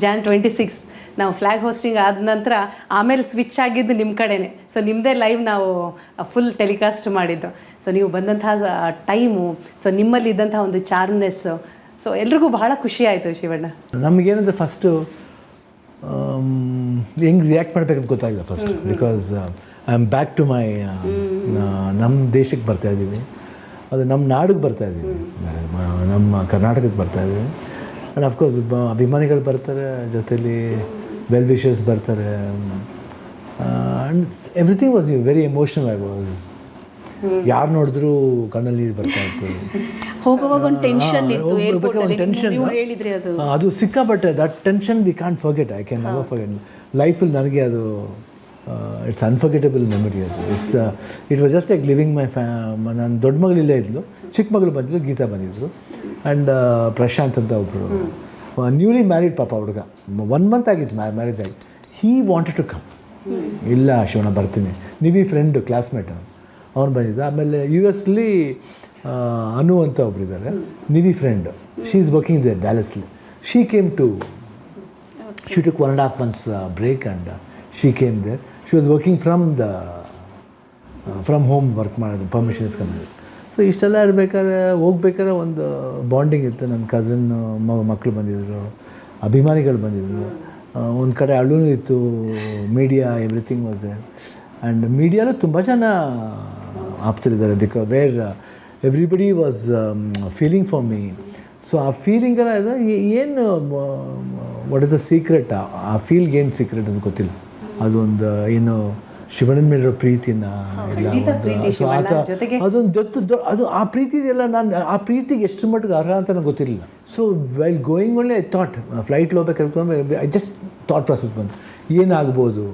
Jan 26 ನಾವು flag hosting ಆದ ನಂತರ ಆಮೇಲೆ ಸ್ವಿಚ್ ಆಗಿದ್ದು ನಿಮ್ಮ ಕಡೆನೇ. ಸೊ ನಿಮ್ಮದೇ ಲೈವ್ ನಾವು ಫುಲ್ ಟೆಲಿಕಾಸ್ಟ್ ಮಾಡಿದ್ದು. ಸೊ ನೀವು ಬಂದಂತಹ ಟೈಮು, ಸೊ ನಿಮ್ಮಲ್ಲಿದ್ದಂಥ ಒಂದು ಚಾರ್ಮ್ನೆಸ್ಸು, ಸೊ ಎಲ್ರಿಗೂ ಬಹಳ ಖುಷಿ ಆಯಿತು ಶಿವಣ್ಣ. ನಮಗೇನಂದ್ರೆ ಫಸ್ಟು ಹೆಂಗೆ ರಿಯಾಕ್ಟ್ ಮಾಡಬೇಕಂತ ಗೊತ್ತಾಗಿಲ್ಲ first. Because I am back to my ನಮ್ಮ ದೇಶಕ್ಕೆ ಬರ್ತಾಯಿದ್ದೀವಿ, ಅದು ನಮ್ಮ ನಾಡಿಗೆ ಬರ್ತಾಯಿದ್ದೀವಿ, ನಮ್ಮ ಕರ್ನಾಟಕಕ್ಕೆ ಬರ್ತಾಯಿದ್ದೀವಿ. ಆ್ಯಂಡ್ ಅಫ್ಕೋರ್ಸ್ ಅಭಿಮಾನಿಗಳು ಬರ್ತಾರೆ, ಜೊತೆಲಿ ವೆಲ್ ವಿಷರ್ಸ್ ಬರ್ತಾರೆ. And everything was very emotional. I was ಯಾರು ನೋಡಿದ್ರೂ ಕಣ್ಣಲ್ಲಿ ನೀರು ಬರ್ತಾಯಿತ್ತು. ಹೋಗುವಾಗ ಒಂದು ಟೆನ್ಷನ್ ಇತ್ತು, ಟೆನ್ಷನ್ ಅದು ಸಿಕ್ಕಾಪಟ್ಟೆ. That tension we can't forget. I can never forget. ಲೈಫಲ್ಲಿ ನನಗೆ ಅದು ಇಟ್ಸ್ ಅನ್ಫರ್ಗೆಟಬಲ್ ಮೆಮೊರಿ. ಅದು it was just like living my ನನ್ನ ದೊಡ್ಡ ಮಗಳು ಇಲ್ಲೇ ಇದ್ಲು, ಚಿಕ್ಕ ಮಗಳು ಬಂದಿದ್ದು, ಗೀತಾ ಬಂದಿದ್ದರು, ಆ್ಯಂಡ್ ಪ್ರಶಾಂತ್ ಅಂತ ಒಬ್ಬರು ನ್ಯೂಲಿ ಮ್ಯಾರಿಡ್ ಪಾಪ ಹುಡುಗ, 1 month ಆಗಿತ್ತು ಮ್ಯಾರೇಜ್ ಆಗಿ. ಹೀ ವಾಂಟೆಡ್ ಟು ಕಮ್. ಇಲ್ಲ ಶಿವಣ್ಣ ಬರ್ತೀನಿ, ನೀವೀ ಫ್ರೆಂಡು ಕ್ಲಾಸ್ಮೇಟ್ ಅವ್ನು ಬಂದಿದ್ದ. ಆಮೇಲೆ US ಅನು ಅಂತ ಒಬ್ರು ಇದ್ದಾರೆ, Nivi friend, she is working there ಡ್ಯಾಲಸ್ಲಿ. She came to, she took 1.5 months break and she came there. She was working from home work ಮಾಡೋದು, ಪರ್ಮಿಷನ್ ಇಸ್ಕೊಂಡು. ಸೊ ಇಷ್ಟೆಲ್ಲ ಇರ್ಬೇಕಾದ್ರೆ ಹೋಗ್ಬೇಕಾದ್ರೆ ಒಂದು ಬಾಂಡಿಂಗ್ ಇತ್ತು. ನನ್ನ ಕಝನ್ ಮಕ್ಕಳು ಬಂದಿದ್ದರು, ಅಭಿಮಾನಿಗಳು ಬಂದಿದ್ದರು, ಒಂದು ಕಡೆ ಅಳೂ ಇತ್ತು, media, everything was there. And ಮೀಡಿಯಾಲು ತುಂಬ ಜನ ಆಪ್ತರಿದ್ದಾರೆ, because where everybody was feeling for me. So ಆ ಫೀಲಿಂಗೆಲ್ಲ ಇದೆ. ಏನು ವಾಟ್ ಇಸ್ ದ ಸೀಕ್ರೆಟ್, ಆ ಫೀಲ್ಗೆ ಏನು ಸೀಕ್ರೆಟ್ ಅಂತ ಗೊತ್ತಿಲ್ಲ. ಅದೊಂದು ಏನು ಶಿವಣ್ಣನ ಮೇಲಿರೋ ಪ್ರೀತಿನ ಇಲ್ಲ, ಸೊ ಅದೊಂದು ಅದು ಆ ಪ್ರೀತಿ ಇದೆಯಲ್ಲ, ನಾನು ಆ ಪ್ರೀತಿಗೆ ಎಷ್ಟು ಮಟ್ಟಿಗೆ ಅರ್ಹ ಅಂತ ನನಗೆ ಗೊತ್ತಿರಲಿಲ್ಲ. So while going only I thought, flight ಹೋಗ್ಬೇಕಾದ್ರೆ ಐ ಜಸ್ಟ್ ಥಾಟ್ ಪ್ರಾಸೆಸ್ ಬಂತು, ಏನಾಗ್ಬೋದು